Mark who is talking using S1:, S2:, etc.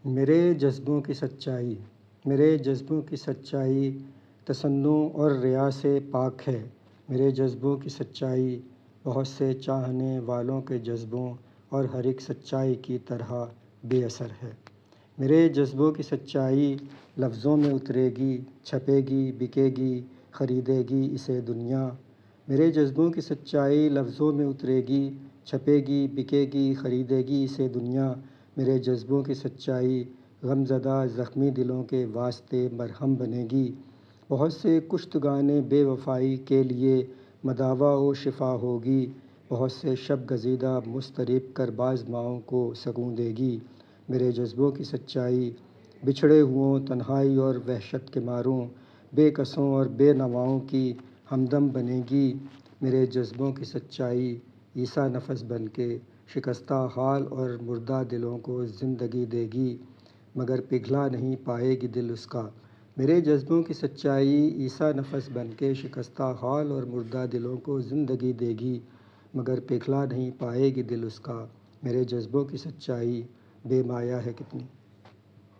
S1: میرے جذبوں کی سچائی تصنع اور ریا سے پاک ہے۔ میرے جذبوں کی سچائی بہت سے چاہنے والوں کے جذبوں اور ہر ایک سچائی کی طرح بے اثر ہے۔ میرے جذبوں کی سچائی لفظوں میں اترے گی، چھپے گی، بکے گی، خریدے گی اسے دنیا۔ میرے جذبوں کی سچائی لفظوں میں اترے گی، چھپے گی، بکے گی، خریدے گی اسے دنیا۔ میرے جذبوں کی سچائی غم زدہ زخمی دلوں کے واسطے مرہم بنے گی۔ بہت سے کشتگان بے وفائی کے لیے مداوا و شفا ہوگی۔ بہت سے شب گزیدہ مضطرب کرباز ماؤں کو سکون دے گی۔ میرے جذبوں کی سچائی بچھڑے ہوں تنہائی اور وحشت کے ماروں، بے کسوں اور بے نواؤں کی ہمدم بنے گی۔ میرے جذبوں کی سچائی عیسیٰ نفس بن کے شکستہ حال اور مردہ دلوں کو زندگی دے گی، مگر پگھلا نہیں پائے گی دل اس کا۔ میرے جذبوں کی سچائی عیسیٰ نفس بن کے شکستہ حال اور مردہ دلوں کو زندگی دے گی، مگر پگھلا نہیں پائے گی دل اس کا۔ میرے جذبوں کی سچائی بے مایہ ہے کتنی۔